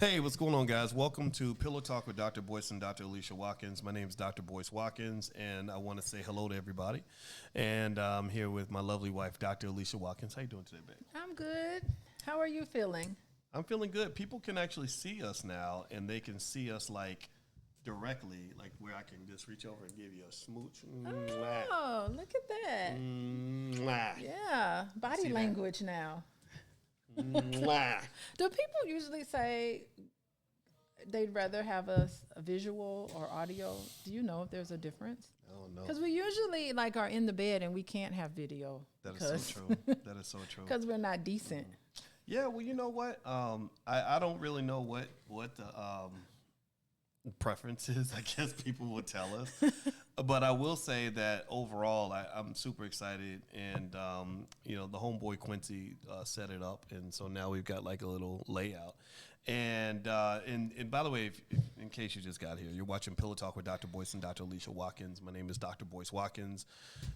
Hey, what's going on, guys? Welcome to Pillow Talk with Dr. Boyce and Dr. Alicia Watkins. My name is Dr. Boyce Watkins, and I want to say hello to everybody. And I'm here with my lovely wife, Dr. Alicia Watkins. How you doing today, babe? I'm good. How are you feeling? I'm feeling good. People can actually see us now, and they can see us like directly, like where I can just reach over and give you a smooch. Oh, look at that. Yeah, body language now. Do people usually say they'd rather have a visual or audio? Do you know if there's a difference? I don't know. Because we usually are in the bed and we can't have video. That is so true. That is so true. Because we're not decent. Yeah, well, you know what? I don't really know what the preferences, I guess people will tell us. But I will say that overall, I'm super excited. And, the homeboy Quincy set it up. And so now we've got like a little layout. And by the way, if in case you just got here, you're watching Pillow Talk with Dr. Boyce and Dr. Alicia Watkins. My name is Dr. Boyce Watkins,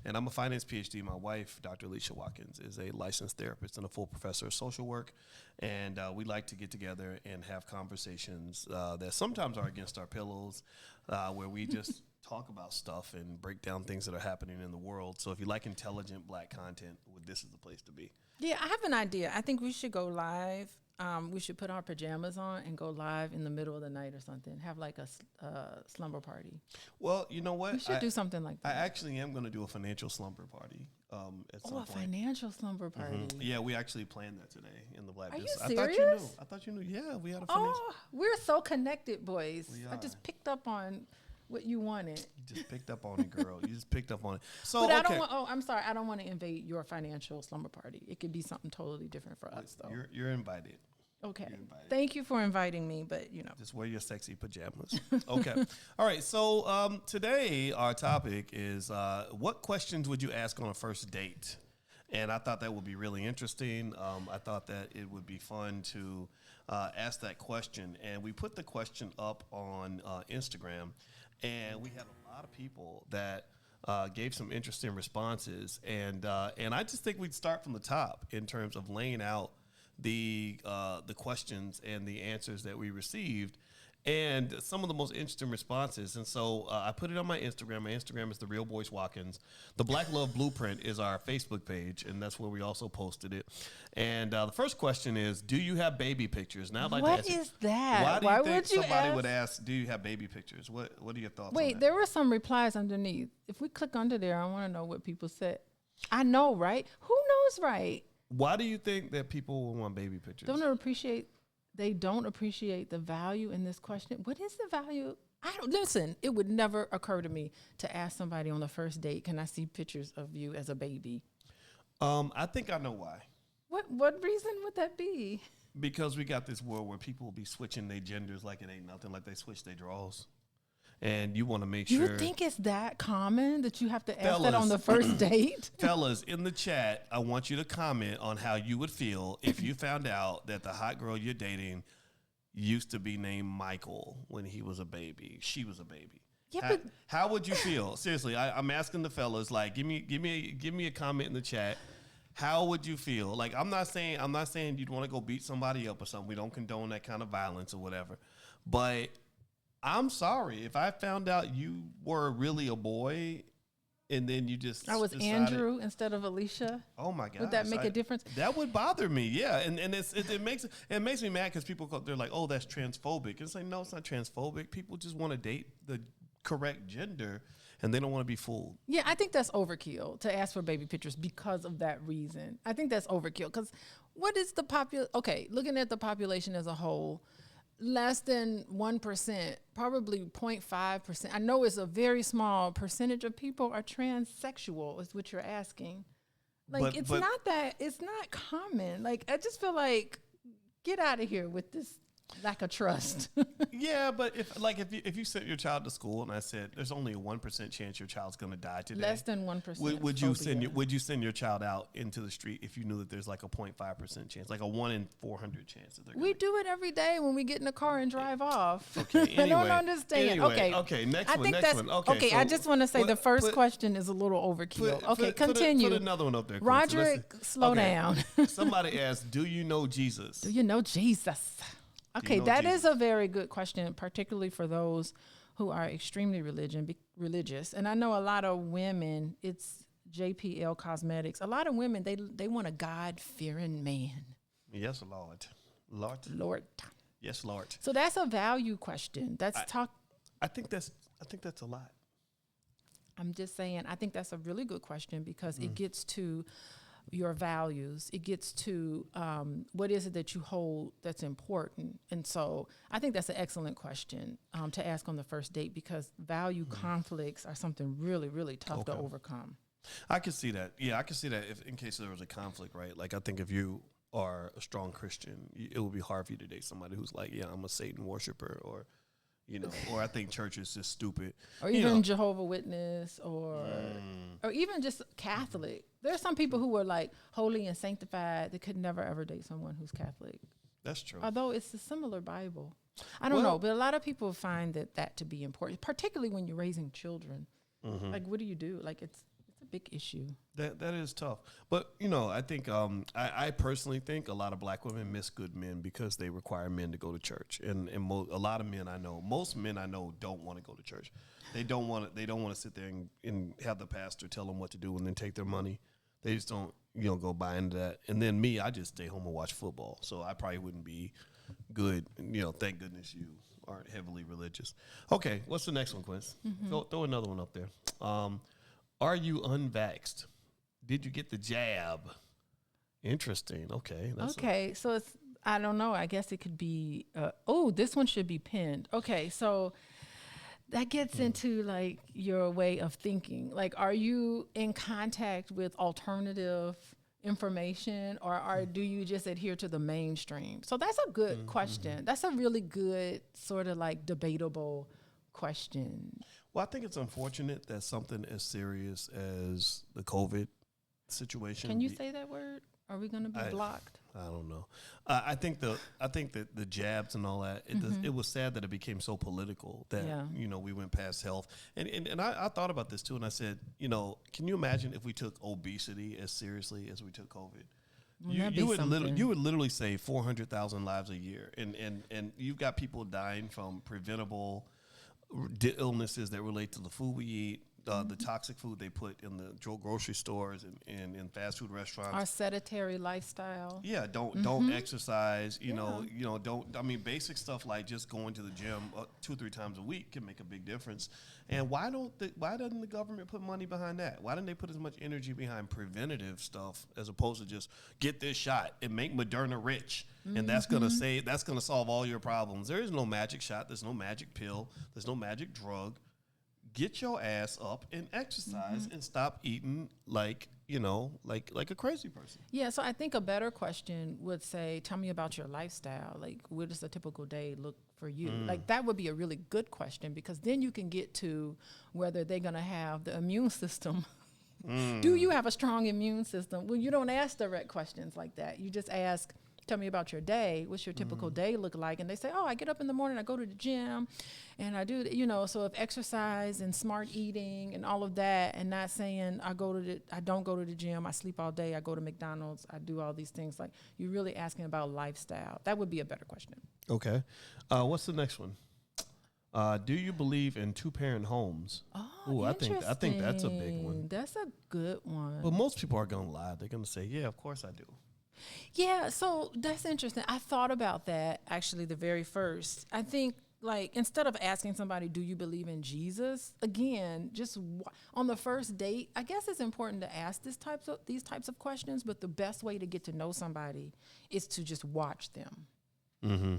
and I'm a finance PhD. My wife, Dr. Alicia Watkins, is a licensed therapist and a full professor of social work. And we like to get together and have conversations that sometimes are against our pillows, where we just talk about stuff and break down things that are happening in the world. So if you like intelligent Black content, this is the place to be. Yeah, I have an idea. I think we should go live. We should put our pajamas on and go live in the middle of the night or something. Have like a slumber party. Well, you know what? We should do something like that. I actually am going to do a financial slumber party at some point. Financial slumber party. Mm-hmm. Yeah, we actually planned that today in the Black business. Are you serious? I thought you knew. Yeah, we had a financial. Oh, we're so connected, boys. We I just picked up on what you wanted. You just picked up on it, girl. You just picked up on it. So, but I don't want. Oh, I'm sorry. I don't want to invade your financial slumber party. It could be something totally different for us, though. You're invited. Okay. Thank you for inviting me, but just wear your sexy pajamas. Okay. All right. So today our topic is what questions would you ask on a first date? And I thought that would be really interesting. I thought that it would be fun to ask that question. And we put the question up on Instagram, and we had a lot of people that gave some interesting responses. And I just think we'd start from the top in terms of laying out the questions and the answers that we received, and some of the most interesting responses. And so I put it on my Instagram. My Instagram is The Real Boyce Watkins. The Black Love Blueprint is our Facebook page, and that's where we also posted it. And the first question is, do you have baby pictures? Now, I'd like what to ask is that? Why do you think somebody would ask, do you have baby pictures? What are your thoughts on that? Wait, there were some replies underneath. If we click under there, I want to know what people said. I know, right? Who knows, right? Why do you think that people will want baby pictures? They don't appreciate the value in this question. What is the value? Listen, it would never occur to me to ask somebody on the first date, can I see pictures of you as a baby? I think I know why. What reason would that be? Because we got this world where people will be switching their genders like it ain't nothing, like they switch their draws. And you want to make sure. You think it's that common that you have to ask that on the first date? Fellas, in the chat, I want you to comment on how you would feel if you found out that the hot girl you're dating used to be named Michael when he was a baby. She was a baby. Yeah, how would you feel? Seriously, I'm asking the fellas. Like, give me a comment in the chat. How would you feel? Like, I'm not saying you'd want to go beat somebody up or something. We don't condone that kind of violence or whatever. But I'm sorry if I found out you were really a boy, and then you just I was decided, Andrew instead of Alicia. Oh my God! Would that make a difference? That would bother me. Yeah, and it makes me mad because they're like, oh, that's transphobic. It's like, no, it's not transphobic. People just want to date the correct gender, and they don't want to be fooled. Yeah, I think that's overkill to ask for baby pictures because of that reason. I think that's overkill because what is the looking at the population as a whole. Less than 1%, probably 0.5%. I know it's a very small percentage of people are transsexual is what you're asking. Like, it's not common. Like, I just feel like, get out of here with this lack of trust. Yeah, but if you sent your child to school and I said there's only a 1% chance your child's going to die today, less than 1%. Would you send your child out into the street if you knew that there's like a 0.5% chance, like a 1 in 400 chance that they're we do it every day when we get in the car and drive off. Okay, anyway, I don't understand. Anyway, okay, next one. Okay, so I just want to say the first question is a little overkill. Continue. Put another one up there, Roderick, slow down. Somebody asked, do you know Jesus? Do you know Jesus? Okay, that is a very good question, particularly for those who are extremely religious. And I know a lot of women, it's JPL Cosmetics. A lot of women, they want a God-fearing man. Yes, Lord. Lord. Yes, Lord. So that's a value question. I think that's a lot. I'm just saying, I think that's a really good question because it gets to your values. It gets to what is it that you hold that's important. And so I think that's an excellent question to ask on the first date because value conflicts are something really, really tough to overcome. I can see that. Yeah, I can see that if in case there was a conflict, right? Like I think if you are a strong Christian, it would be hard for you to date somebody who's like, yeah, I'm a Satan worshiper or or I think church is just stupid. Or even Jehovah Witness or even just Catholic. There are some people who are like holy and sanctified that could never ever date someone who's Catholic. That's true. Although it's a similar Bible. I don't know, but a lot of people find that to be important, particularly when you're raising children. Like, what do you do? Like, it's a big issue. That is tough. But, I think I personally think a lot of black women miss good men because they require men to go to church. And a lot of men I know, most men I know don't want to go to church. They don't want to sit there and have the pastor tell them what to do and then take their money. They just don't, go buy into that. And then me, I just stay home and watch football. So I probably wouldn't be good. Thank goodness you aren't heavily religious. Okay, what's the next one, Quincy? Throw another one up there. Are you unvaxxed? Did you get the jab? Interesting. Okay. So it's, I don't know. I guess it could be, this one should be pinned. Okay. So that gets into like your way of thinking. Like, are you in contact with alternative information or do you just adhere to the mainstream? So that's a good question. That's a really good sort of like debatable question. Well, I think it's unfortunate that something as serious as the COVID situation. Can you say that word? Are we going to be blocked? I don't know. I think that the jabs and all that. It was sad that it became so political that we went past health. And I thought about this too, and I said, can you imagine if we took obesity as seriously as we took COVID? You would literally save 400,000 lives a year, and you've got people dying from preventable illnesses that relate to the food we eat, the toxic food they put in the grocery stores and in fast food restaurants. Our sedentary lifestyle. Yeah, don't exercise. Don't. I mean, basic stuff like just going to the gym 2-3 times a week can make a big difference. And why doesn't the government put money behind that? Why didn't they put as much energy behind preventative stuff as opposed to just get this shot and make Moderna rich? And that's gonna solve all your problems. There is no magic shot. There's no magic pill. There's no magic drug. Get your ass up and exercise and stop eating like a crazy person. Yeah, so I think a better question would say, tell me about your lifestyle. Like, what does a typical day look for you? Like, that would be a really good question because then you can get to whether they're going to have the immune system. Do you have a strong immune system? Well, you don't ask direct questions like that. You just ask, tell me about your day. What's your typical day look like? And they say, I get up in the morning, I go to the gym, and I do, so if exercise and smart eating and all of that, and not saying I don't go to the gym, I sleep all day, I go to McDonald's, I do all these things. Like, you're really asking about lifestyle. That would be a better question. Okay. What's the next one? Do you believe in 2-parent homes? Ooh, I think that's a big one. That's a good one. But most people are going to lie. They're going to say, yeah, of course I do. Yeah, so that's interesting. I thought about that actually the very first. I think, like, instead of asking somebody, do you believe in Jesus? Again, just on the first date, I guess it's important to ask these types of questions, but the best way to get to know somebody is to just watch them.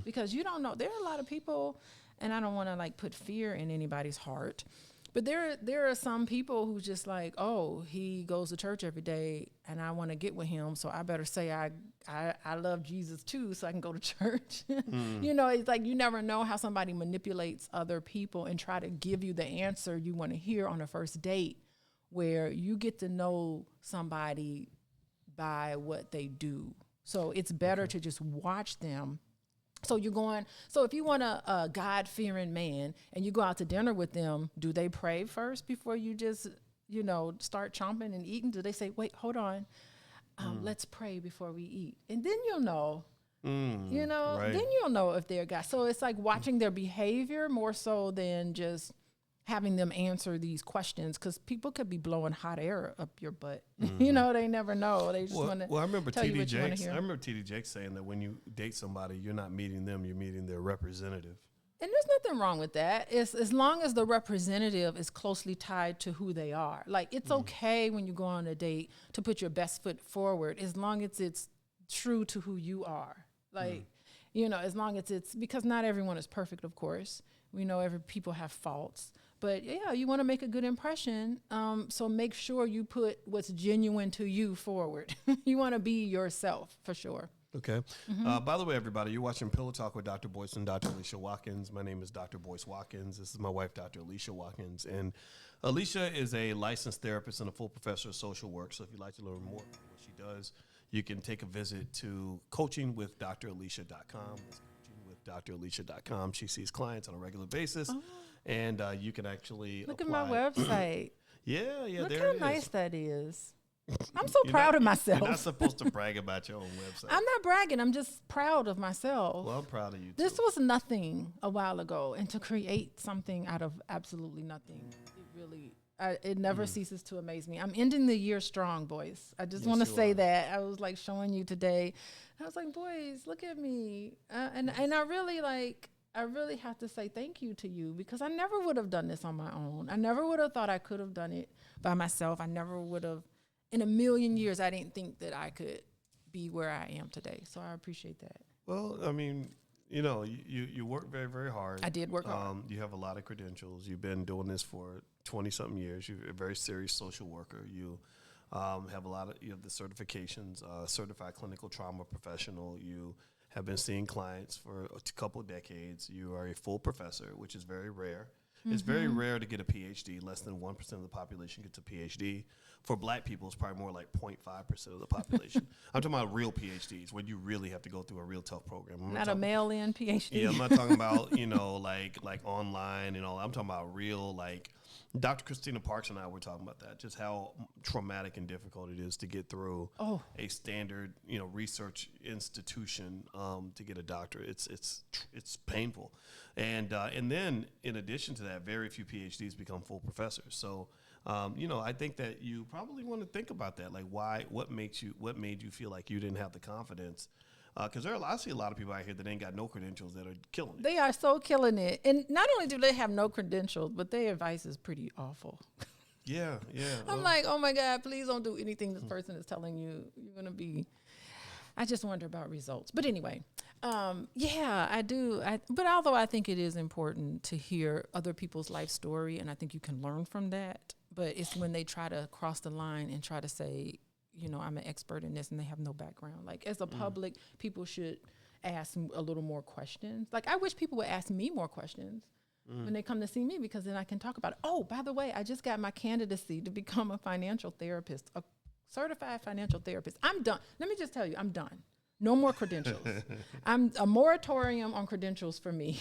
Because you don't know. There are a lot of people, and I don't want to, like, put fear in anybody's heart, but there are some people who just like, he goes to church every day and I want to get with him, so I better say I love Jesus too so I can go to church. It's like you never know how somebody manipulates other people and try to give you the answer you want to hear on a first date, where you get to know somebody by what they do. So it's better to just watch them. So if you want a God-fearing man and you go out to dinner with them, do they pray first before you just, start chomping and eating? Do they say, wait, hold on, let's pray before we eat? And then you'll know Then you'll know if they're a guy. So it's like watching their behavior more so than just having them answer these questions, because people could be blowing hot air up your butt. They never know. They just want to. Well, I remember tell you what you wanna TD hear. I remember TD Jakes saying that when you date somebody, you're not meeting them, you're meeting their representative. And there's nothing wrong with that. It's as long as the representative is closely tied to who they are. Like, it's okay when you go on a date to put your best foot forward, as long as it's true to who you are. Like, as long as it's, because not everyone is perfect, of course. We know people have faults. But yeah, you want to make a good impression. So make sure you put what's genuine to you forward. You want to be yourself, for sure. Okay. By the way, everybody, you're watching Pillow Talk with Dr. Boyce and Dr. Alicia Watkins. My name is Dr. Boyce Watkins. This is my wife, Dr. Alicia Watkins. And Alicia is a licensed therapist and a full professor of social work. So if you'd like to learn more about what she does, you can take a visit to coachingwithdralicia.com. That's coachingwithdralicia.com. She sees clients on a regular basis. Oh. And you can actually look at my website. Yeah, look there how nice that is. I'm so proud of myself. You're not supposed to brag about your own website. I'm not bragging. I'm just proud of myself. Well, I'm proud of you, too. This was nothing a while ago. And to create something out of absolutely nothing, it never ceases to amaze me. I'm ending the year strong, Boyce. I just want to say that. I was like showing you today. I was like, Boyce, look at me. And I really have to say thank you to you, because I never would have done this on my own. I never would have thought I could have done it by myself. I never would have. In a million years, I didn't think that I could be where I am today. So I appreciate that. Well, I mean, you work very, very hard. I did work hard. You have a lot of credentials. You've been doing this for 20-something years. You're a very serious social worker. You have the certifications, certified clinical trauma professional. You have been seeing clients for a couple of decades. You are a full professor, which is very rare. It's very rare to get a PhD. Less than 1% of the population gets a PhD. For black people, it's probably more like 0.5% of the population. I'm talking about real PhDs, where you really have to go through a real tough program. Not a mail-in PhD. Yeah, I'm not talking about, like online and all. I'm talking about real, like, Dr. Christina Parks and I were talking about that, just how traumatic and difficult it is to get through a standard, research institution to get a doctorate. It's painful, and then in addition to that, very few PhDs become full professors. So, I think that you probably want to think about that, like what made you feel like you didn't have the confidence. Because I see a lot of people out here that ain't got no credentials that are killing it. They are so killing it. And not only do they have no credentials, but their advice is pretty awful. Yeah. I'm like, oh my God, please don't do anything this person is telling you. You're going to be, I just wonder about results. But anyway, I do. But although I think it is important to hear other people's life story, and I think you can learn from that, but it's when they try to cross the line and try to say, I'm an expert in this, and they have no background. Like, as a public, people should ask a little more questions. Like, I wish people would ask me more questions when they come to see me, because then I can talk about it. Oh, by the way, I just got my candidacy to become a financial therapist, a certified financial therapist. I'm done. Let me just tell you, I'm done. No more credentials. I'm a moratorium on credentials for me.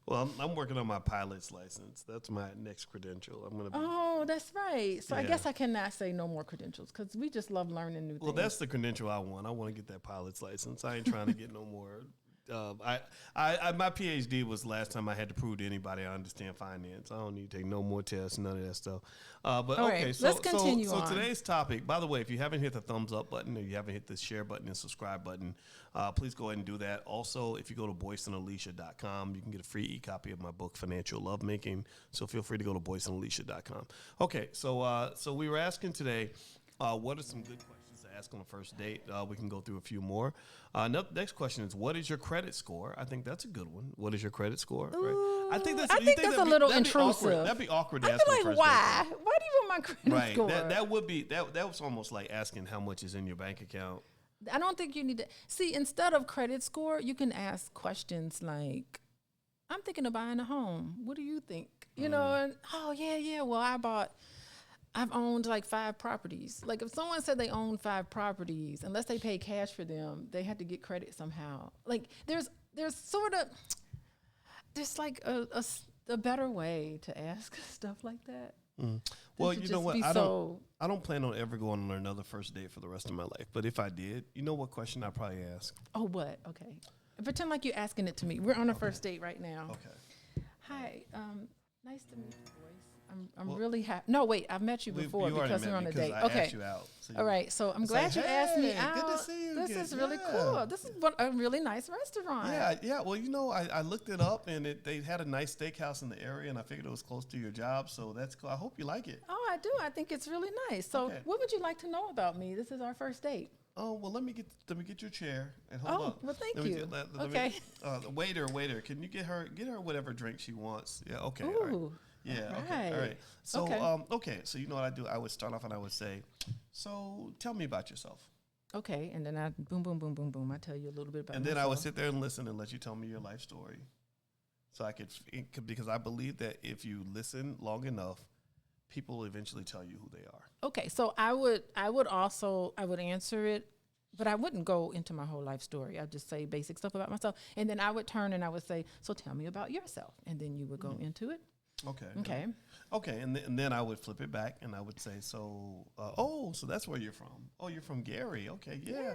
Well, I'm working on my pilot's license. That's my next credential. I'm gonna. Oh, that's right. So I guess I cannot say no more credentials, because we just love learning new things. Well, that's the credential I want. I want to get that pilot's license. I ain't trying to get no more. My PhD was last time I had to prove to anybody I understand finance. I don't need to take no more tests, none of that stuff. But all okay, right, so let's continue on. So today's topic, by the way, if you haven't hit the thumbs up button or you haven't hit the share button and subscribe button, please go ahead and do that. Also, if you go to boyceandalicia.com, you can get a free e-copy of my book, Financial Lovemaking. So feel free to go to boyceandalicia.com. Okay, so we were asking today, what are some good questions to ask on a first date? We can go through a few more. Next question is, what is your credit score? I think that's a good one. What is your credit score? Right? I think that's a little intrusive. That'd be awkward to I ask feel on a like, first why? date. Why do you want my credit score? Right. That would be that was almost like asking how much is in your bank account. I don't think you need to see, instead of credit score, you can ask questions like, I'm thinking of buying a home. What do you think? And well, I've owned like 5 properties. Like, if someone said they own 5 properties, unless they pay cash for them, they had to get credit somehow. Like, there's like a better way to ask stuff like that. Well, you know what? I don't plan on ever going on another first date for the rest of my life. But if I did, you know what question I'd probably ask? Oh, what? Okay. Pretend like you're asking it to me. We're on a first date right now. Okay. Hi. Nice to meet you, Boyce. I'm really happy. No, wait. I've met you before because we're on a date. Okay. Asked you out, so all right. So I'm glad you asked me out. Good to see you. This is really cool. This is a really nice restaurant. Yeah. Well, you know, I looked it up and they had a nice steakhouse in the area, and I figured it was close to your job, so that's cool. I hope you like it. Oh, I do. I think it's really nice. So, what would you like to know about me? This is our first date. Oh, well, let me get your chair and hold on. Well, thank you. Okay. Waiter, can you get her whatever drink she wants? Yeah. Okay. Ooh. All right. Yeah. Okay. All right. So, so you know what I do? I would start off and I would say, so tell me about yourself. Okay. And then I boom, boom, boom, boom, boom. I tell you a little bit about And myself. then I would sit there and listen and let you tell me your life story. So because I believe that if you listen long enough, people will eventually tell you who they are. Okay. So I would answer it, but I wouldn't go into my whole life story. I'd just say basic stuff about myself. And then I would turn and I would say, so tell me about yourself. And then you would go into it. Okay. And then I would flip it back and I would say, so that's where you're from. Oh, you're from Gary. Okay. Yeah.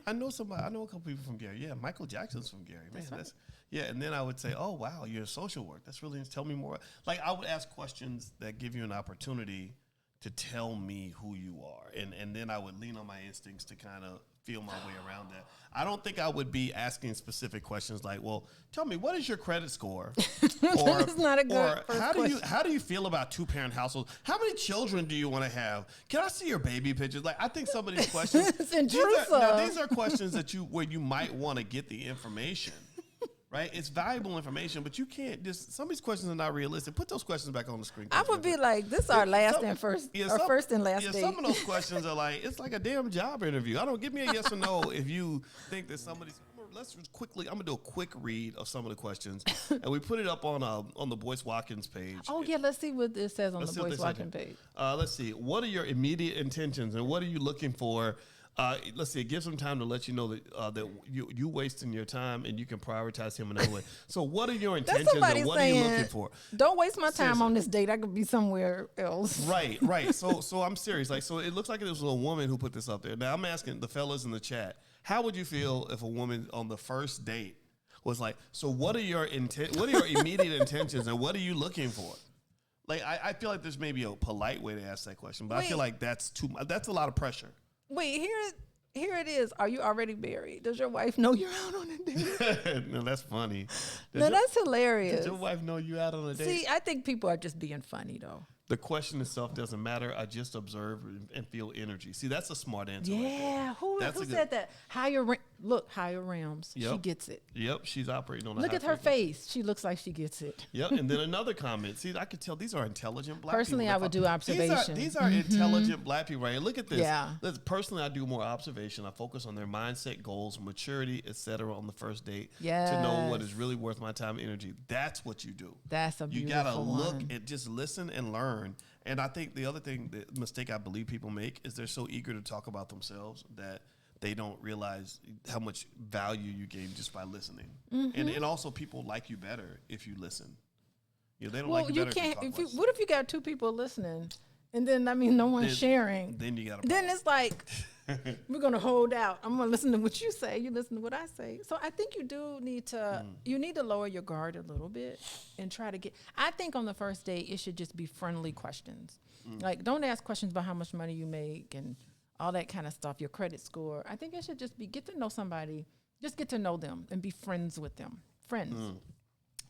I know somebody. I know a couple people from Gary. Yeah. Michael Jackson's from Gary. Man, that's yeah. And then I would say, oh, wow, you're a social work. That's really, tell me more. Like I would ask questions that give you an opportunity to tell me who you are. And then I would lean on my instincts to kind of feel my way around that. I don't think I would be asking specific questions like, well, tell me, what is your credit score? Or, that's not a good question. How do you feel about two-parent households? How many children do you want to have? Can I see your baby pictures? Like, I think some of these questions, it's intrusive. these are questions where you might want to get the information. Right? It's valuable information, but you can't some of these questions are not realistic. Put those questions back on the screen. I would be like, this is our first and last date. Some of those questions are like, it's like a damn job interview. Give me a yes or no if you think that somebody's, I'm going to do a quick read of some of the questions. And we put it up on the Boyce Watkins page. Oh, yeah, let's see what it says on the Boyce Watkins page. Let's see. What are your immediate intentions and what are you looking for? Let's see. It gives him time to let you know that you wasting your time and you can prioritize him another way. So, what are your intentions and what are you looking for? Don't waste my time on this date. I could be somewhere else. Right. So I'm serious. So it looks like it was a woman who put this up there. Now I'm asking the fellas in the chat, how would you feel if a woman on the first date was like, so what are your immediate intentions and what are you looking for? Like I feel like there's maybe a polite way to ask that question, but I feel like that's a lot of pressure. Wait, here it is. Are you already married? Does your wife know you're out on a date? No, that's funny. That's hilarious. Does your wife know you out on a date? See, I think people are just being funny, though. The question itself doesn't matter. I just observe and feel energy. See, that's a smart answer. Yeah, right who said that? Higher realms. Yep. She gets it. Yep, she's operating on. Look at her face. She looks like she gets it. Yep, and then another comment. See, I could tell these are intelligent black Personally, people. I would do observation. These are intelligent black people, right? Look at this. Yeah. Personally, I do more observation. I focus on their mindset, goals, maturity, etc. on the first date. Yes. To know what is really worth my time and energy. That's what you do. That's a beautiful You gotta look one. and just listen and learn. And I think the other thing, the mistake I believe people make is they're so eager to talk about themselves that they don't realize how much value you gain just by listening. Mm-hmm. And also people like you better if you listen. They don't like you better if you talk. What if you got two people listening and then, no one's sharing? Then you got to. Then it's like, we're going to hold out. I'm going to listen to what you say. You listen to what I say. So I think you do need to, you need to lower your guard a little bit and try to I think on the first date, it should just be friendly questions. Like, don't ask questions about how much money you make and all that kind of stuff, your credit score. I think it should just be get to know somebody, just get to know them and be friends with them. Friends.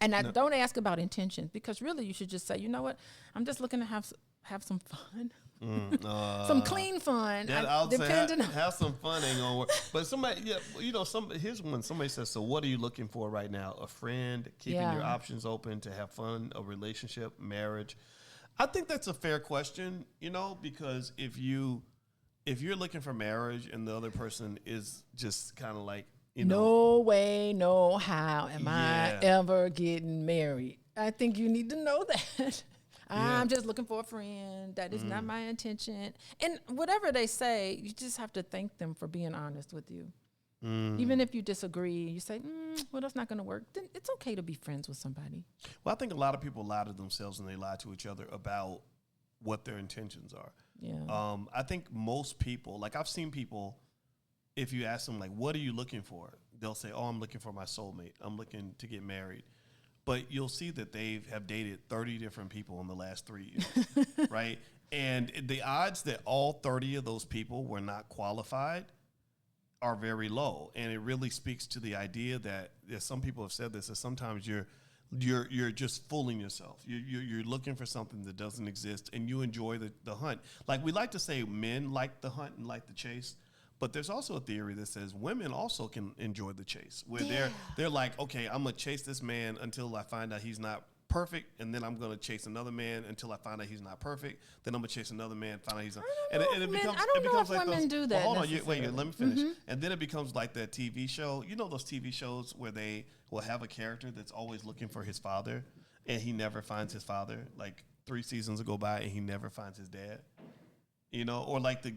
And don't ask about intentions because really you should just say, you know what, I'm just looking to have some fun. Some clean fun. Have some fun ain't gonna work. But somebody, here's one. Somebody says, so what are you looking for right now? A friend, keeping your options open to have fun, a relationship, marriage. I think that's a fair question, because if you're looking for marriage and the other person is just kind of like, no way, no how am I ever getting married. I think you need to know that. I'm just looking for a friend. That is not my intention. And whatever they say, you just have to thank them for being honest with you. Even if you disagree, you say, well, that's not going to work. Then it's okay to be friends with somebody. Well, I think a lot of people lie to themselves and they lie to each other about what their intentions are. Yeah. I think most people, like I've seen people, if you ask them like, what are you looking for? They'll say, oh, I'm looking for my soulmate. I'm looking to get married. But you'll see that they have dated 30 different people in the last 3 years, right? And the odds that all 30 of those people were not qualified are very low. And it really speaks to the idea that some people have said this, that sometimes you're just fooling yourself. You're looking for something that doesn't exist, and you enjoy the hunt. Like we like to say men like the hunt and like the chase, but there's also a theory that says women also can enjoy the chase, where they're like, okay, I'm gonna chase this man until I find out he's not perfect, and then I'm gonna chase another man until I find out he's not perfect. Then I'm gonna chase another man, find out he's not. I don't know if like women do that. Well, hold on, wait, let me finish. And then it becomes like that TV show. You know those TV shows where they will have a character that's always looking for his father, and he never finds his father. Like 3 seasons will go by, and he never finds his dad. You know, or like the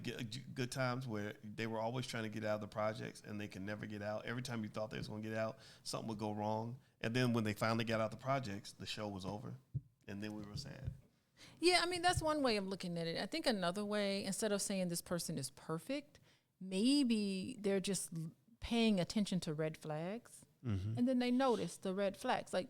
Good Times where they were always trying to get out of the projects and they can never get out. Every time you thought they was going to get out, something would go wrong. And then when they finally got out the projects, the show was over. And then we were sad. Yeah, I mean, that's one way of looking at it. I think another way, instead of saying this person is perfect, maybe they're just paying attention to red flags. And then they notice the red flags. Like,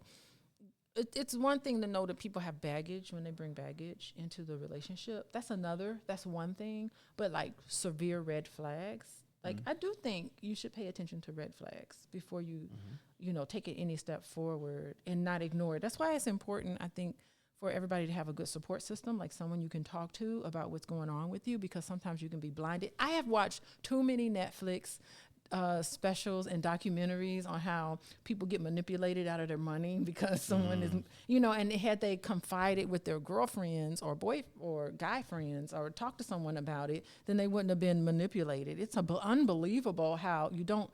it's one thing to know that people have baggage when they bring baggage into the relationship. That's one thing. But like severe red flags, like I do think you should pay attention to red flags before you, take it any step forward and not ignore it. That's why it's important, I think, for everybody to have a good support system, like someone you can talk to about what's going on with you, because sometimes you can be blinded. I have watched too many Netflix specials and documentaries on how people get manipulated out of their money because someone is, and had they confided with their girlfriends or guy friends or talked to someone about it, then they wouldn't have been manipulated. It's unbelievable how you don't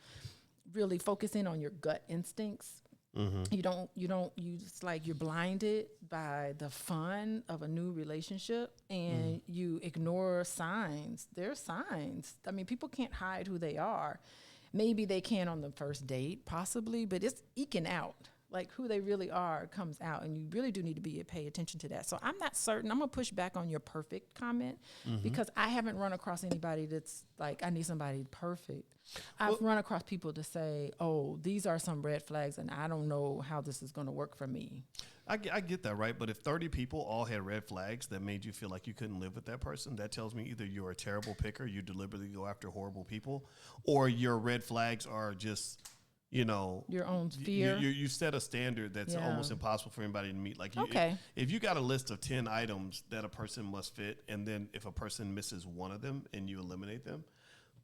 really focus in on your gut instincts. It's like you're blinded by the fun of a new relationship and you ignore signs. There's signs. I mean, people can't hide who they are. Maybe they can on the first date, possibly, but it's eking out. Like who they really are comes out, and you really do need to pay attention to that. So I'm not certain. I'm going to push back on your perfect comment because I haven't run across anybody that's like, I need somebody perfect. I've run across people to say, oh, these are some red flags, and I don't know how this is going to work for me. I get that, right? But if 30 people all had red flags that made you feel like you couldn't live with that person, that tells me either you're a terrible picker, you deliberately go after horrible people, or your red flags are just, your own fear. You set a standard that's almost impossible for anybody to meet. Like, if you got a list of 10 items that a person must fit, and then if a person misses one of them and you eliminate them,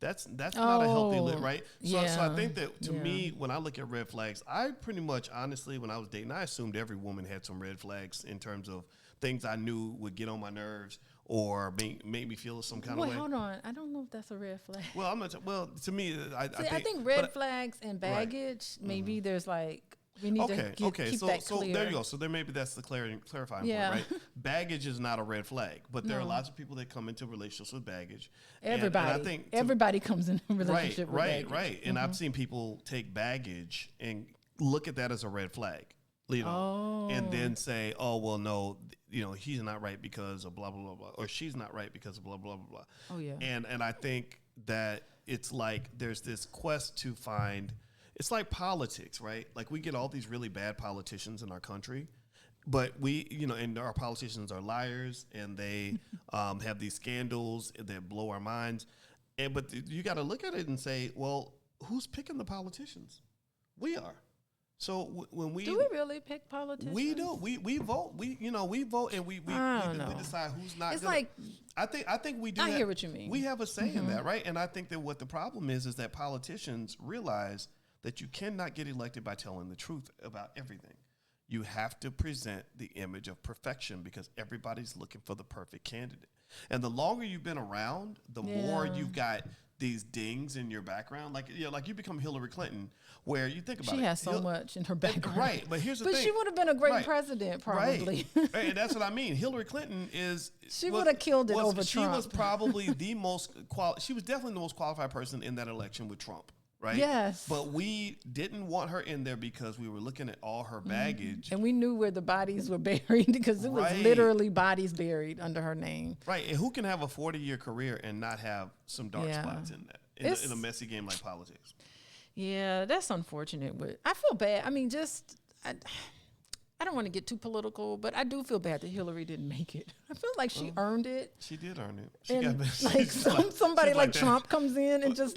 that's not a healthy right? So I think that to me, when I look at red flags, I pretty much, honestly, when I was dating, I assumed every woman had some red flags in terms of things I knew would get on my nerves or make me feel some kind of way. Hold on. I don't know if that's a red flag. Well, to me, I think red flags and baggage, maybe there's like, we need to keep that clear. So there you go. So there maybe that's the clarifying point, right? Baggage is not a red flag, but there are lots of people that come into relationships with baggage. Everybody. And I think everybody comes in a relationship with baggage. Right. And I've seen people take baggage and look at that as a red flag, and then say, oh, well, no, he's not right because of blah, blah, blah, blah, or she's not right because of blah, blah, blah, blah. Oh, yeah. And I think that it's like there's this quest to find. It's like politics, right? Like we get all these really bad politicians in our country, but and our politicians are liars, and they have these scandals that blow our minds. But you got to look at it and say, well, who's picking the politicians? We are. So when we do we really pick politicians? We do. We vote. We vote, and we decide who's not. It's like I think we do. I hear what you mean. We have a say in that, right? And I think that what the problem is that politicians realize that you cannot get elected by telling the truth about everything. You have to present the image of perfection because everybody's looking for the perfect candidate. And the longer you've been around, the more you've got these dings in your background. Like you become Hillary Clinton, where you think about she has so much in her background. Right, but here's the thing. But she would have been a great president, probably. Right. And that's what I mean. Hillary Clinton she would have killed it over She Trump. was probably she was definitely the most qualified person in that election with Trump. right? Yes. But we didn't want her in there because we were looking at all her baggage. And we knew where the bodies were buried because it was literally bodies buried under her name. Right. And who can have a 40-year career and not have some dark spots in that, in a messy game like politics? Yeah, that's unfortunate. But I feel bad. I mean, I don't want to get too political, but I do feel bad that Hillary didn't make it. I feel like she earned it. She did earn it. Somebody like Trump comes in and just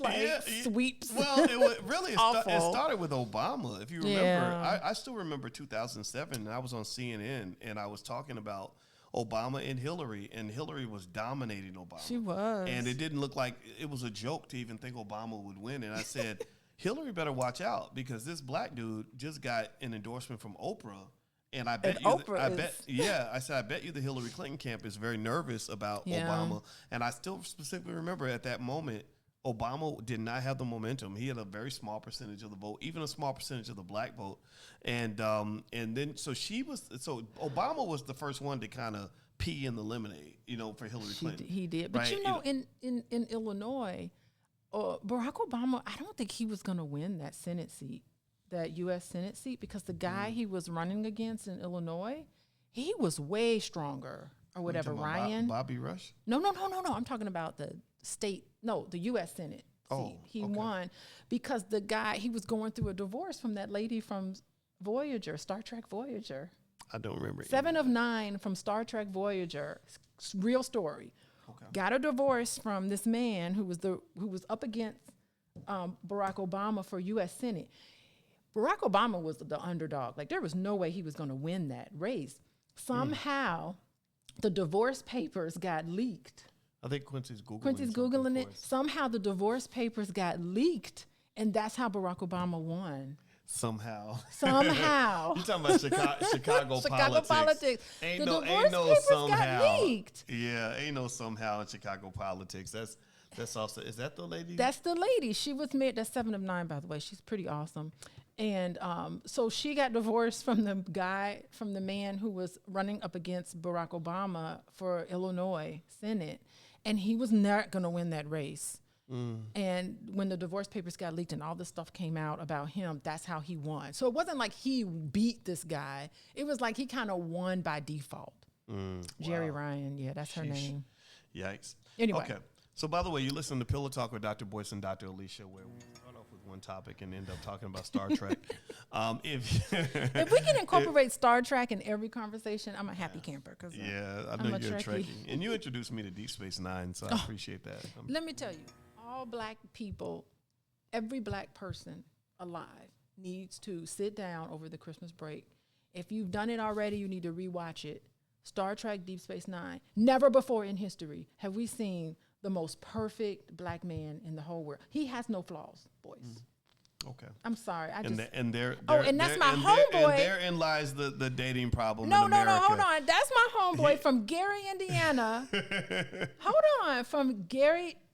sweeps. Well, it started with Obama. If you remember, I still remember 2007. And I was on CNN and I was talking about Obama and Hillary was dominating Obama. She was. And it didn't look like it was a joke to even think Obama would win. And I said, Hillary better watch out because this black dude just got an endorsement from Oprah. And I bet I said, I bet you the Hillary Clinton camp is very nervous about Obama. And I still specifically remember at that moment, Obama did not have the momentum. He had a very small percentage of the vote, even a small percentage of the black vote. And then Obama was the first one to kind of pee in the lemonade, for Hillary Clinton. He did. But in Illinois, Barack Obama, I don't think he was going to win that Senate seat. That U.S. Senate seat, because the guy he was running against in Illinois, he was way stronger or whatever. Ryan. Bobby Rush? No. I'm talking about the U.S. Senate seat. He won because the guy, he was going through a divorce from that lady from Voyager, Star Trek Voyager. I don't remember. 7 of 9 from Star Trek Voyager. Real story. Okay. Got a divorce from this man who was up against Barack Obama for U.S. Senate. Barack Obama was the underdog. Like, there was no way he was going to win that race. Somehow, the divorce papers got leaked. I think Quincy's Googling it. Somehow, the divorce papers got leaked, and that's how Barack Obama won. Somehow. You talking about Chicago politics. Ain't no somehow. Got leaked. Yeah, ain't no somehow in Chicago politics. That's also, is that the lady? That's the lady. She was married. That's 7 of 9, by the way. She's pretty awesome. And so she got divorced from the man who was running up against Barack Obama for Illinois Senate. And he was not going to win that race. And when the divorce papers got leaked and all this stuff came out about him, that's how he won. So it wasn't like he beat this guy. It was like he kind of won by default. Jerry Ryan. Yeah, that's her name. Yikes. Anyway. Okay. So, by the way, you listen to Pillow Talk with Dr. Boyce and Dr. Alicia, where we start off with one topic and end up talking about Star Trek. If we can incorporate Star Trek in every conversation, I'm a happy camper. I know you're a Trekkie. And you introduced me to Deep Space Nine, so I appreciate that. Let me tell you, all black people, every black person alive needs to sit down over the Christmas break. If you've done it already, you need to rewatch it. Star Trek, Deep Space Nine. Never before in history have we seen the most perfect black man in the whole world. He has no flaws, boys. Okay. I'm sorry. And that's my homeboy. And therein lies the dating problem in America. No, hold on. That's my homeboy from Gary, Indiana. Hold on.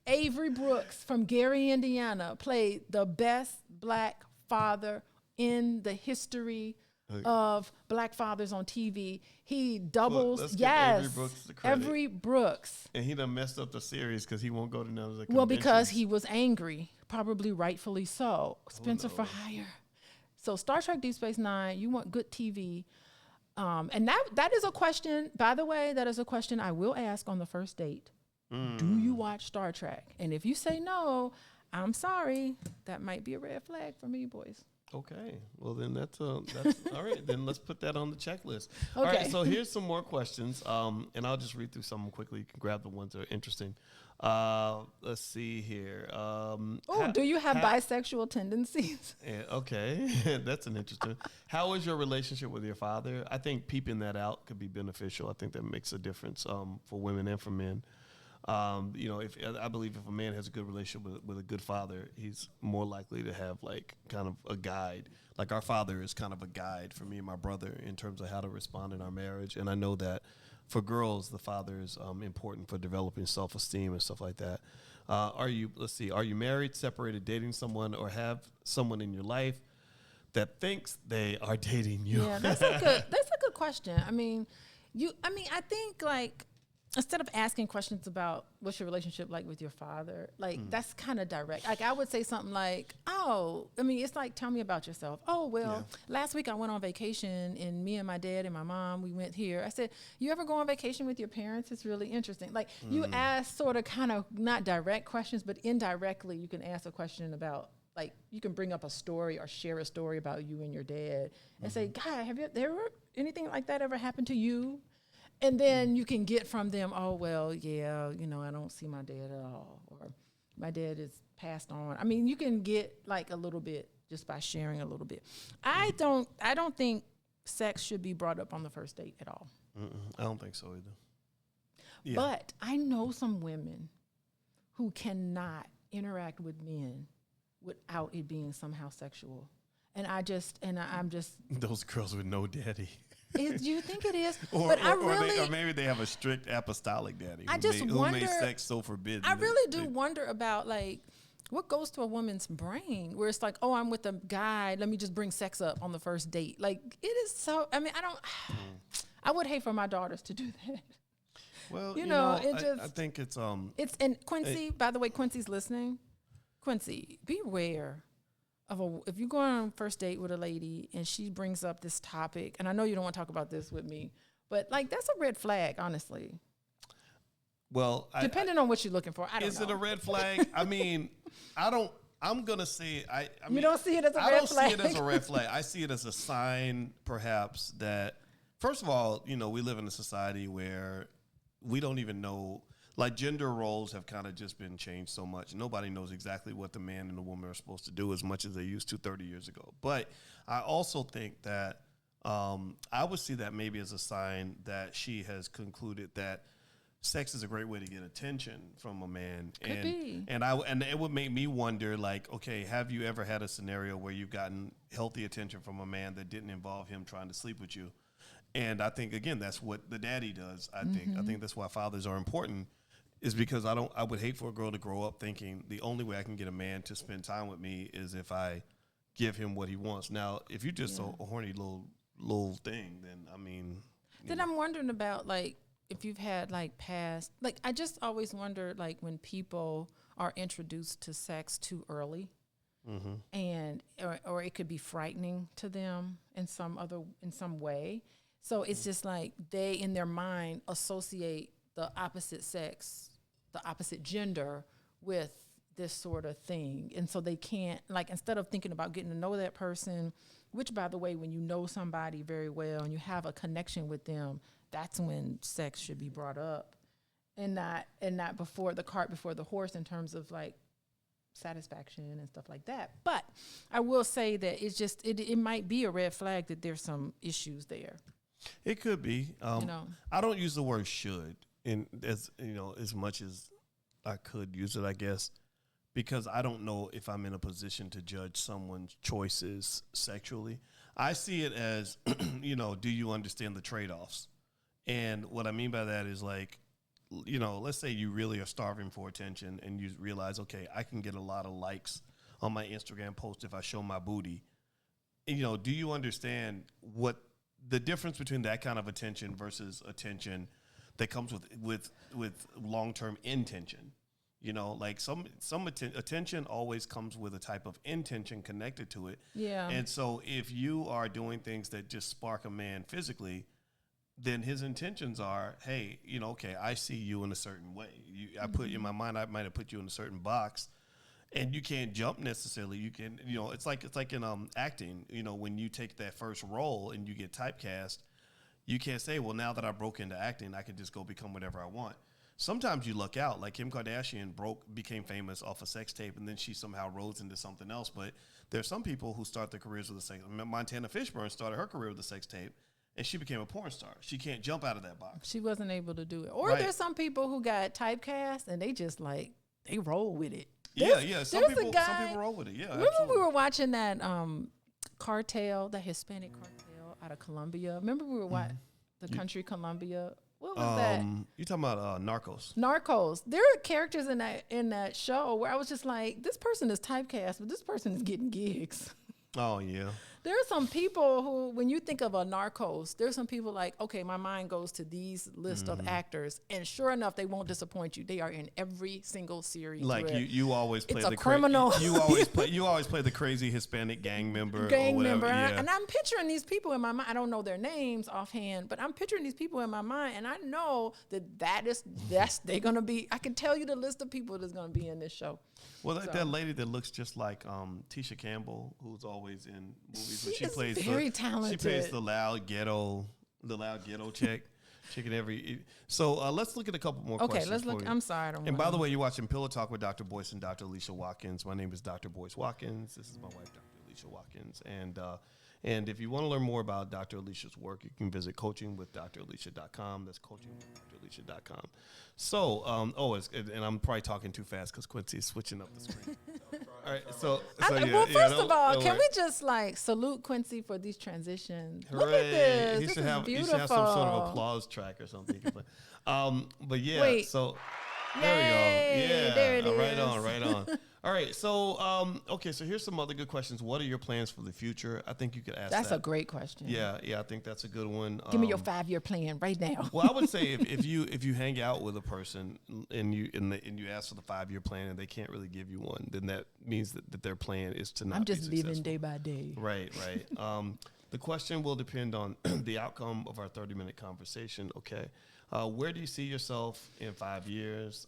Avery Brooks from Gary, Indiana, played the best black father in the history of black fathers on TV. He doubles. Let's give Avery Brooks the credit. Avery Brooks. And he done messed up the series because he won't go to none of the conventions. Well, because he was angry, probably rightfully so. Spencer for hire. So Star Trek Deep Space Nine, you want good TV. And that is a question, by the way, that is a question I will ask on the first date. Do you watch Star Trek? And if you say no, I'm sorry. That might be a red flag for me, boys. Okay. Well, then that's all right. Then let's put that on the checklist. Okay. All right. So here's some more questions. And I'll just read through some of them quickly. You can grab the ones that are interesting. Let's see here. Do you have bisexual tendencies? Okay. That's an interesting. How is your relationship with your father? I think peeping that out could be beneficial. I think that makes a difference for women and for men. I believe if a man has a good relationship with a good father, he's more likely to have like kind of a guide. Like our father is kind of a guide for me and my brother in terms of how to respond in our marriage. And I know that for girls, the father is important for developing self-esteem and stuff like that. Are you married, separated, dating someone, or have someone in your life that thinks they are dating you? Yeah, that's a good question. I think like instead of asking questions about what's your relationship like with your father, like that's kind of direct. Like I would say something like, oh, I mean, it's like, tell me about yourself. Oh, well, last week I went on vacation and me and my dad and my mom, we went here. I said, you ever go on vacation with your parents? It's really interesting. Like you ask sort of kind of not direct questions, but indirectly you can ask a question about, like you can bring up a story or share a story about you and your dad and say, God, have you ever, anything like that ever happened to you? And then you can get from them, oh, well, yeah, you know, I don't see my dad at all, or my dad is passed on. I mean, you can get like a little bit just by sharing a little bit. I don't think sex should be brought up on the first date at all. I don't think so either. Yeah. But I know some women who cannot interact with men without it being somehow sexual. And I'm just those girls with no daddy. Do you think it is? Or maybe they have a strict apostolic daddy who made sex so forbidden. I really do wonder about like what goes to a woman's brain where it's like, oh, I'm with a guy, let me just bring sex up on the first date. Like it is so. I mean, I would hate for my daughters to do that. Well, you know, I think it's and Quincy. By the way, Quincy's listening. Quincy, beware. If you go on a first date with a lady and she brings up this topic, and I know you don't want to talk about this with me, but like that's a red flag, honestly. Well, depending on what you're looking for, I don't know. Is it a red flag? I mean, I'm gonna say I mean, you don't see it as a red flag. I don't see it as a red flag. I see it as a sign, perhaps, that first of all, you know, we live in a society where we don't even know. Like gender roles have kind of just been changed so much. Nobody knows exactly what the man and the woman are supposed to do as much as they used to 30 years ago. But I also think that I would see that maybe as a sign that she has concluded that sex is a great way to get attention from a man. Could be. And it would make me wonder, like, okay, have you ever had a scenario where you've gotten healthy attention from a man that didn't involve him trying to sleep with you? And I think, again, that's what the daddy does. I think that's why fathers are important. Is because I would hate for a girl to grow up thinking the only way I can get a man to spend time with me is if I give him what he wants. Now, if you're just a horny little thing, then I mean. Then I'm wondering about like if you've had like past, like I just always wonder like when people are introduced to sex too early, and or it could be frightening to them in some way. So it's just like they in their mind associate the opposite sex, the opposite gender with this sort of thing. And so they can't, like, instead of thinking about getting to know that person, which, by the way, when you know somebody very well and you have a connection with them, that's when sex should be brought up and not before the cart before the horse in terms of, like, satisfaction and stuff like that. But I will say that it's just, it might be a red flag that there's some issues there. It could be. I don't use the word should. As much as I could use it, I guess, because I don't know if I'm in a position to judge someone's choices sexually. I see it as, do you understand the trade-offs? And what I mean by that is like, let's say you really are starving for attention and you realize, okay, I can get a lot of likes on my Instagram post if I show my booty. And, do you understand what the difference between that kind of attention versus attention that comes with long-term intention? Like some attention always comes with a type of intention connected to it. Yeah. And so if you are doing things that just spark a man physically, then his intentions are, hey, okay, I see you in a certain way. I put in my mind, I might have put you in a certain box, and you can't jump necessarily. You can, it's like in acting. When you take that first role and you get typecast, you can't say, well, now that I broke into acting, I can just go become whatever I want. Sometimes you luck out. Like Kim Kardashian became famous off a sex tape, and then she somehow rose into something else. But there's some people who start their careers with a sex. Montana Fishburne started her career with a sex tape, and she became a porn star. She can't jump out of that box. She wasn't able to do it. Or there's some people who got typecast, and they just like, they roll with it. Some people roll with it. Yeah, remember absolutely. We were watching that cartel, the Hispanic cartel out of Colombia. Remember we were watching the country Colombia. What was that? You talking about Narcos? Narcos. There are characters in that show where I was just like, this person is typecast, but this person is getting gigs. Oh yeah. There are some people who, when you think of a Narcos, there's some people like, okay, my mind goes to these list of actors, and sure enough, they won't disappoint you. They are in every single series. Like you always play the criminal. You always play the crazy Hispanic gang member. Yeah. And I'm picturing these people in my mind. I don't know their names offhand, but I'm picturing these people in my mind, and I know they're gonna be. I can tell you the list of people that's gonna be in this show. Well, that lady that looks just like Tisha Campbell, who's always in movies. She plays very talented. She plays the loud ghetto chick in every. So let's look at a couple more questions. Okay, let's look. I'm sorry. And by the way, you're watching Pillow Talk with Dr. Boyce and Dr. Alicia Watkins. My name is Dr. Boyce Watkins. This is my wife, Dr. Alicia Watkins. And if you want to learn more about Dr. Alicia's work, you can visit coachingwithdralicia.com. That's coachingwithdralicia.com. So, and I'm probably talking too fast because Quincy is switching up the screen. All right, first of all, can we just salute Quincy for these transitions? Hooray. Look at this. He This should is have beautiful. some sort of applause track or something. But yeah, Wait. so Yay, there we go. Yeah, there it is. Right on. All right, so so here's some other good questions. What are your plans for the future? I think you could ask. That's a great question. Yeah, I think that's a good one. Give me your 5-year plan right now. Well, I would say if you hang out with a person and you ask for the 5-year plan and they can't really give you one, then that means that their plan is to not. I'm just be successful. living day by day. Right. The question will depend on the outcome of our 30-minute conversation. Okay. Where do you see yourself in 5 years?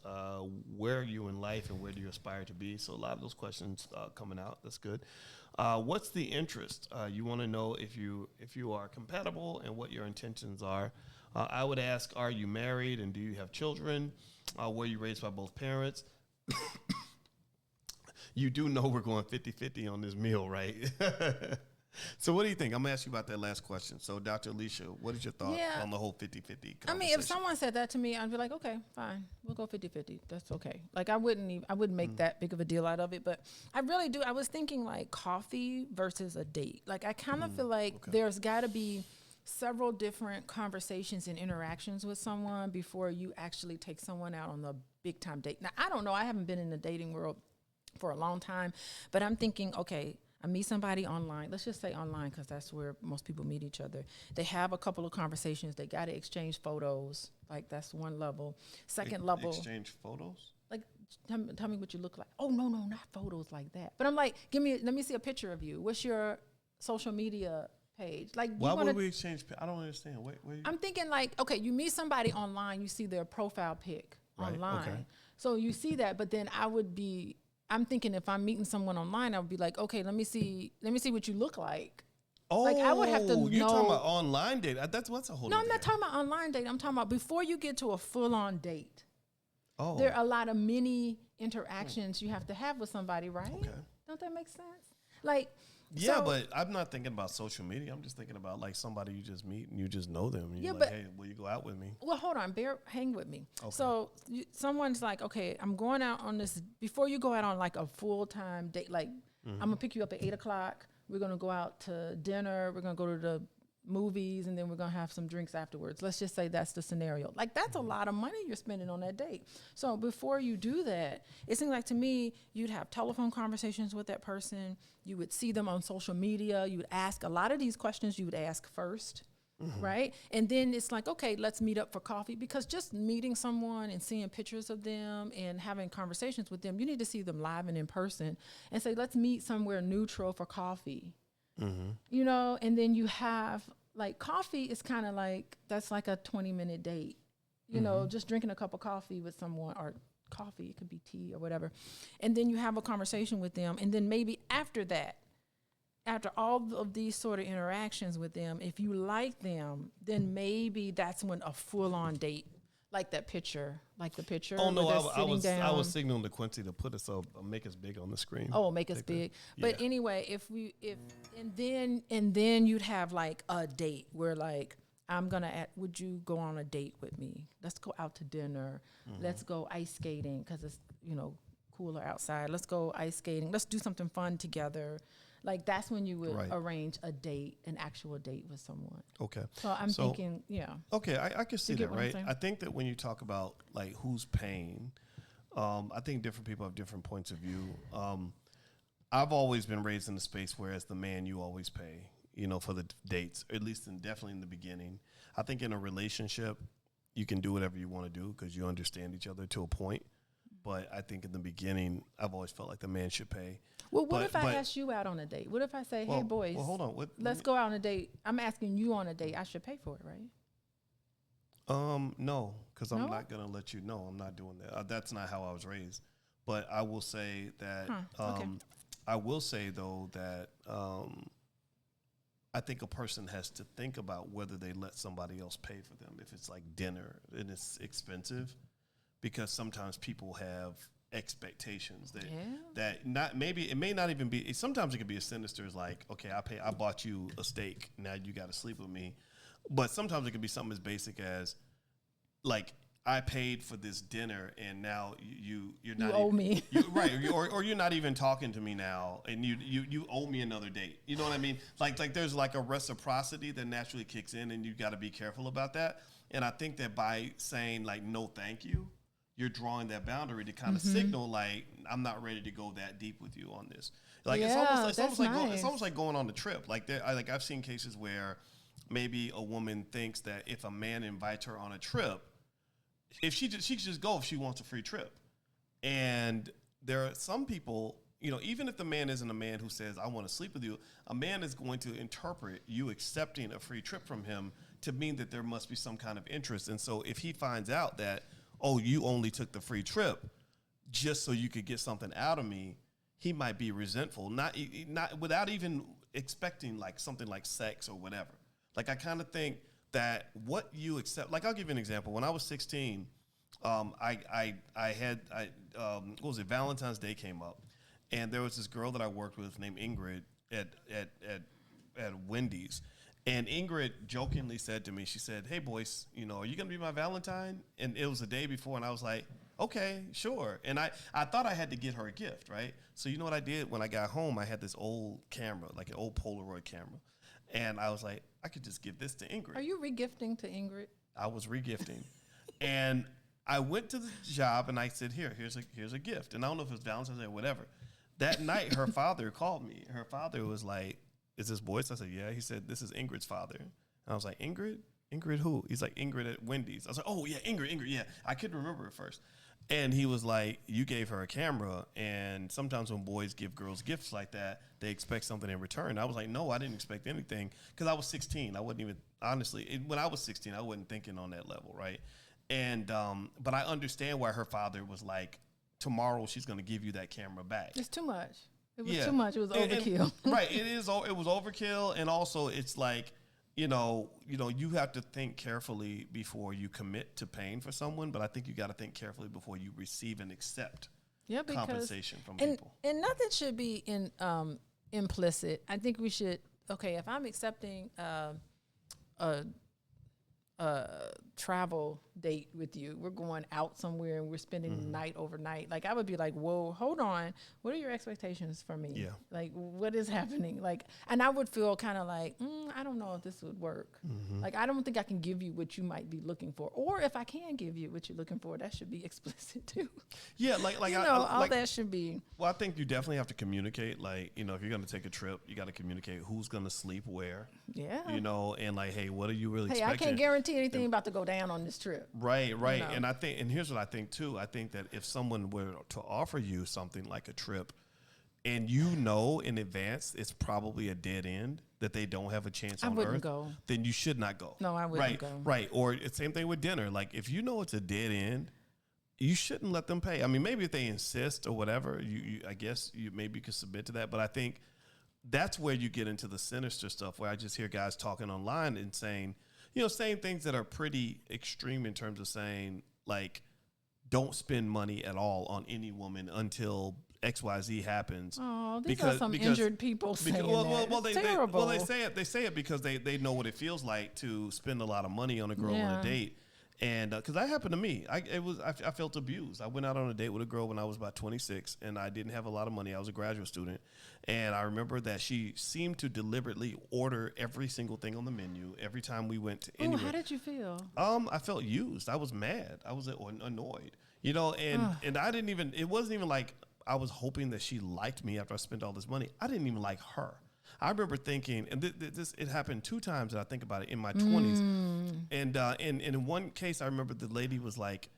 Where are you in life, and where do you aspire to be? So a lot of those questions coming out. That's good. What's the interest? You want to know if you are compatible and what your intentions are. I would ask, are you married and do you have children? Were you raised by both parents? You do know we're going 50-50 on this meal, right? So what do you think? I'm going to ask you about that last question. So, Dr. Alicia, what is your thought on the whole 50-50 conversation? I mean, if someone said that to me, I'd be like, okay, fine. We'll go 50-50. That's okay. Like, I wouldn't make that big of a deal out of it. But I really do. I was thinking, like, coffee versus a date. Like, I kind of feel like there's got to be several different conversations and interactions with someone before you actually take someone out on a big-time date. Now, I don't know. I haven't been in the dating world for a long time. But I'm thinking, okay, I meet somebody online. Let's just say online because that's where most people meet each other. They have a couple of conversations. They got to exchange photos. Like, that's one level. Second level. Exchange photos? Like, tell me what you look like. Oh, no, not photos like that. But I'm like, let me see a picture of you. What's your social media page? Like, why would we exchange? I don't understand. Wait, I'm thinking like, okay, you meet somebody online. You see their profile pic online. Okay. So you see that, but then I'm thinking if I'm meeting someone online, I would be like, okay, let me see what you look like. Oh, like I would have to know. You're talking about online date. What's a whole. No, I'm not talking about online date. I'm talking about before you get to a full-on date. Oh. There are a lot of mini interactions you have to have with somebody, right? Okay. Don't that make sense? Like. Yeah, but I'm not thinking about social media. I'm just thinking about like somebody you just meet and you just know them. And you're like, hey, will you go out with me? Well, hold on. Hang with me. Okay. So someone's like, okay, I'm going out on this. Before you go out on like a full-time date, like I'm going to pick you up at 8 o'clock. We're going to go out to dinner. We're going to go to the movies, and then we're going to have some drinks afterwards. Let's just say that's the scenario. Like, that's a lot of money you're spending on that date. So before you do that, it seems like to me, you'd have telephone conversations with that person. You would see them on social media. You would ask a lot of these questions you would ask first, right? And then it's like, okay, let's meet up for coffee, because just meeting someone and seeing pictures of them and having conversations with them, you need to see them live and in person and say, let's meet somewhere neutral for coffee. You know, and then you have like coffee is kind of like, that's like a 20-minute date, you know, just drinking a cup of coffee with someone, or coffee, it could be tea or whatever. And then you have a conversation with them. And then maybe after that, after all of these sort of interactions with them, if you like them, then maybe that's when a full-on date, like that picture, like the picture. Oh no, I was signaling to Quincy to put us up, make us big on the screen. Oh, make us big. But anyway, and then you'd have like a date where like, would you go on a date with me? Let's go out to dinner. Let's go ice skating because it's, you know, cooler outside. Let's go ice skating. Let's do something fun together. Like, that's when you would arrange a date, an actual date with someone. Okay. So I'm thinking, yeah. Okay, I can see that, right? I think that when you talk about, like, who's paying, I think different people have different points of view. I've always been raised in a space where as the man, you always pay, for the dates, or at least definitely in the beginning. I think in a relationship, you can do whatever you want to do because you understand each other to a point. But I think in the beginning, I've always felt like the man should pay. Well, what if I ask you out on a date? What if I say, hey, boys, hold on. Let's go out on a date. I'm asking you on a date. I should pay for it, right? No, because I'm not going to let you know. I'm not doing that. That's not how I was raised. But I will say that, Okay. I will say, though, that I think a person has to think about whether they let somebody else pay for them. If it's like dinner and it's expensive, because sometimes people have expectations that not maybe it may not even be. Sometimes it could be as sinister as like, okay, I bought you a steak, now you got to sleep with me. But sometimes it could be something as basic as like, I paid for this dinner, and now you're not. You owe me, right? Or you're not even talking to me now, and you owe me another date. You know what I mean? Like there's like a reciprocity that naturally kicks in, and you got to be careful about that. And I think that by saying like no, thank you, you're drawing that boundary to kind of signal like I'm not ready to go that deep with you on this. Like it's almost like going on the trip. Like I've seen cases where maybe a woman thinks that if a man invites her on a trip, if she could just go if she wants a free trip. And there are some people, even if the man isn't a man who says, I want to sleep with you, a man is going to interpret you accepting a free trip from him to mean that there must be some kind of interest. And so if he finds out that, oh, you only took the free trip just so you could get something out of me, he might be resentful, not without even expecting like something like sex or whatever. Like I kind of think that what you accept, like I'll give you an example. When I was 16, Valentine's Day came up, and there was this girl that I worked with named Ingrid at Wendy's, and Ingrid jokingly said to me, she said, "Hey Boyce, are you gonna be my Valentine?" And it was the day before, and I was like, "Okay, sure." And I thought I had to get her a gift, right? So you know what I did? When I got home, I had this old camera, like an old Polaroid camera. And I was like, I could just give this to Ingrid. Are you regifting to Ingrid? I was regifting. And I went to the job and I said, here's a gift. And I don't know if it was Valentine's Day or whatever. That night, her father called me. Her father was like, is this Boyce? I said, yeah. He said, this is Ingrid's father. And I was like, Ingrid? Ingrid who? He's like, Ingrid at Wendy's. I was like, oh, yeah, Ingrid, yeah. I couldn't remember at first. And he was like, you gave her a camera, and sometimes when boys give girls gifts like that, they expect something in return. I was like, no, I didn't expect anything, because I was 16. I wasn't even, honestly, when I was 16, I wasn't thinking on that level, right? And, but I understand why her father was like, tomorrow she's going to give you that camera back. It's too much. It was too much. It was overkill. Right. It was overkill, and also it's like, you have to think carefully before you commit to paying for someone, but I think you got to think carefully before you receive and accept compensation from people. And nothing should be implicit. I think we should, if I'm accepting a travel date with you, we're going out somewhere and we're spending the night overnight. Like I would be like, whoa, hold on. What are your expectations for me? Yeah. Like what is happening? Like, and I would feel kind of like, I don't know if this would work. Like, I don't think I can give you what you might be looking for. Or if I can give you what you're looking for, that should be explicit too. Yeah. All that should be. Well, I think you definitely have to communicate. Like, if you're going to take a trip, you got to communicate who's going to sleep where. Yeah. And like, hey, what are you really expecting? I can't guarantee anything about to go down on this trip. Right. And I think, and here's what I think too. I think that if someone were to offer you something like a trip, and in advance it's probably a dead end, that they don't have a chance on Earth, then you should not go. No, I wouldn't go. Right. Or it's same thing with dinner. Like if you know it's a dead end, you shouldn't let them pay. I mean, maybe if they insist or whatever, I guess you maybe could submit to that. But I think that's where you get into the sinister stuff, where I just hear guys talking online and saying things that are pretty extreme in terms of saying, like, don't spend money at all on any woman until XYZ happens. Oh, these are some injured people saying that. Terrible. Well, they say it because they know what it feels like to spend a lot of money on a girl on a date. And because that happened to me, I felt abused. I went out on a date with a girl when I was about 26, and I didn't have a lot of money. I was a graduate student, and I remember that she seemed to deliberately order every single thing on the menu every time we went to anywhere. How did you feel? I felt used. I was mad. I was annoyed. And I didn't even. It wasn't even like, I was hoping that she liked me after I spent all this money. I didn't even like her. I remember thinking, and this it happened 2 times that I think about it in my 20s. And in one case, I remember the lady was like,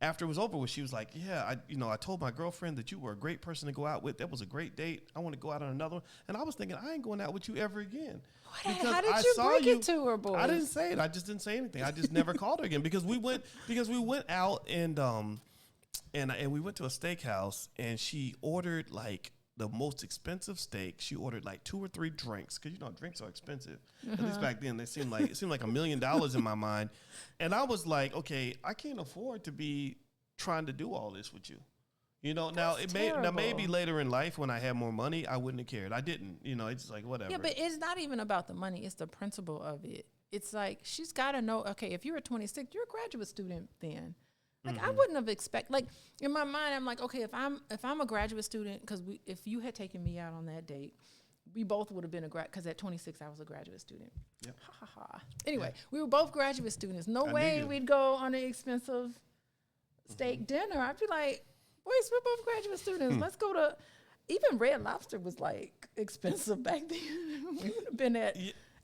after it was over with, she was like, yeah, I told my girlfriend that you were a great person to go out with. That was a great date. I want to go out on another one. And I was thinking, I ain't going out with you ever again. How did you break it to her, Boyce? I didn't say it. I just didn't say anything. I just never called her again because we went out and we went to a steakhouse and she ordered like the most expensive steak. She ordered like 2 or 3 drinks because drinks are expensive. At least back then, it seemed like $1 million in my mind. And I was like, okay, I can't afford to be trying to do all this with you. Now maybe later in life when I had more money, I wouldn't have cared. I didn't. It's like whatever. Yeah, but it's not even about the money. It's the principle of it. It's like she's got to know. Okay, if you're a 26, you're a graduate student then. Like I wouldn't have like in my mind, I'm like, okay, if I'm a graduate student, because if you had taken me out on that date, we both would have been because at 26 I was a graduate student. Yep. Ha ha ha. Anyway, we were both graduate students. No way we'd go on an expensive steak dinner. I'd be like, Boyce, we're both graduate students. Let's go to. Even Red Lobster was like expensive back then. We would have been at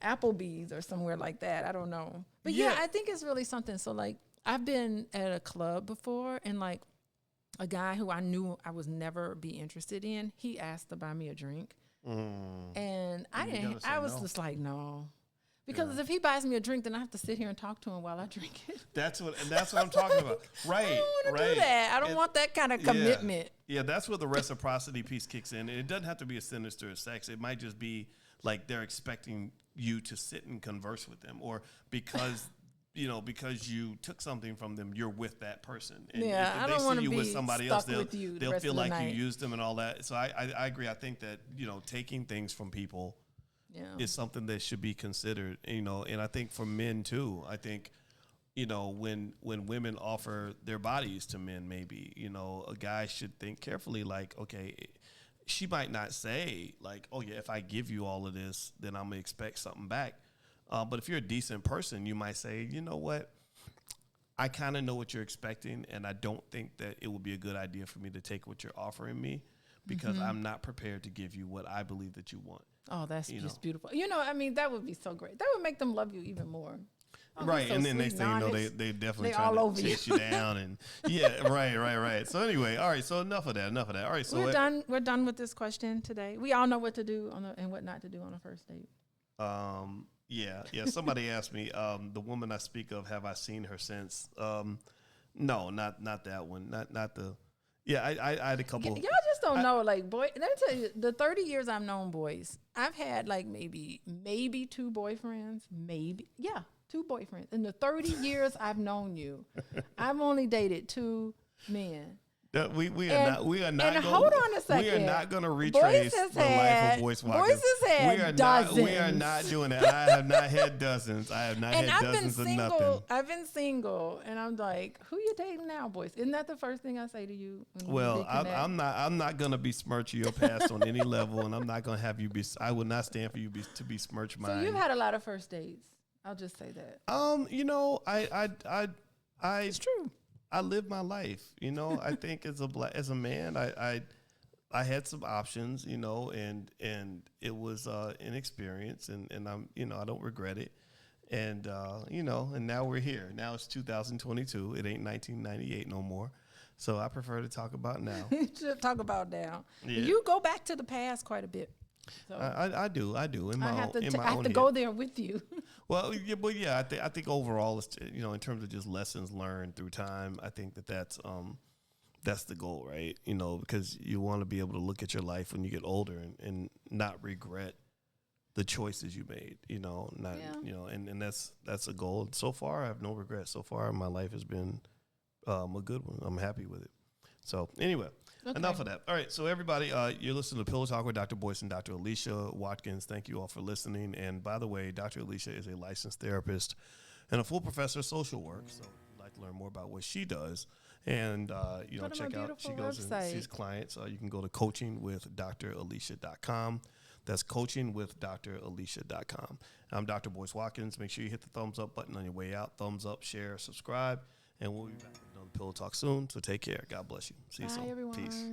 Applebee's or somewhere like that. I don't know, but yeah, I think it's really something. So like. I've been at a club before and like a guy who I knew I was never be interested in, he asked to buy me a drink. And I was just like, no. Because if he buys me a drink, then I have to sit here and talk to him while I drink it. That's what I'm talking about. Right. I don't want to do that. I don't want that kind of commitment. Yeah, that's where the reciprocity piece kicks in. And it doesn't have to be a sinister sex. It might just be like they're expecting you to sit and converse with them, or because because you took something from them, you're with that person. And if I don't want to be with somebody else, they'll feel like you used them and all that. So I agree. I think that, taking things from people is something that should be considered, and I think for men too, I think, when women offer their bodies to men, maybe, a guy should think carefully, like, okay, she might not say like, oh yeah, if I give you all of this, then I'm gonna expect something back. But if you're a decent person, you might say, you know what, I kind of know what you're expecting, and I don't think that it would be a good idea for me to take what you're offering me because I'm not prepared to give you what I believe that you want. Oh, that's just beautiful. That would be so great. That would make them love you even more. Oh, right, so and then next thing you know, they definitely try to chase you down, and right. So anyway, all right. So enough of that. All right, so we're done with this question today. We all know what to do and what not to do on a first date. Yeah. Somebody asked me, the woman I speak of, have I seen her since? No, not that one. Not the. Yeah, I had a couple. Y'all just don't know, like, boy. Let me tell you, the 30 years I've known Boyce, I've had like maybe 2 boyfriends, 2 boyfriends. In the 30 years I've known you, I've only dated 2 men. We are not. And hold on a second. We are not going to retrace the life of Boyce Watkins. Boyce has had dozens. We are not doing that. I have not had dozens. I have not had dozens of nothing. I've been single, and I'm like, who you dating now, Boyce? Isn't that the first thing I say to you? Well, I'm not going to besmirch your past on any level, and I'm not going to have you be. I will not stand for you to besmirch mine. So you've had a lot of first dates. I'll just say that. It's true. I live my life, I think as a man, I had some options, and it was an experience, and I'm, I don't regret it. And, and now we're here. Now it's 2022. It ain't 1998 no more. So I prefer to talk about now. You should talk about now. Yeah. You go back to the past quite a bit. So I do. I have to go there with you. Well, yeah, I think overall, it's, in terms of just lessons learned through time, I think that's the goal, right? Because you want to be able to look at your life when you get older and not regret the choices you made, and that's a goal. And so far, I have no regrets. So far, my life has been a good one. I'm happy with it. So anyway. Okay. Enough of that. All right, so everybody, you're listening to Pillow Talk with Dr. Boyce and Dr. Alicia Watkins. Thank you all for listening. And by the way, Dr. Alicia is a licensed therapist and a full professor of social work. So if you'd like to learn more about what she does, and check out, she goes and sees clients. You can go to coachingwithdralicia.com. That's coachingwithdralicia.com. I'm Dr. Boyce Watkins. Make sure you hit the thumbs up button on your way out. Thumbs up, share, subscribe, and we'll be back with another Pillow Talk soon. So take care. God bless you. See you soon. Bye, everyone. Peace.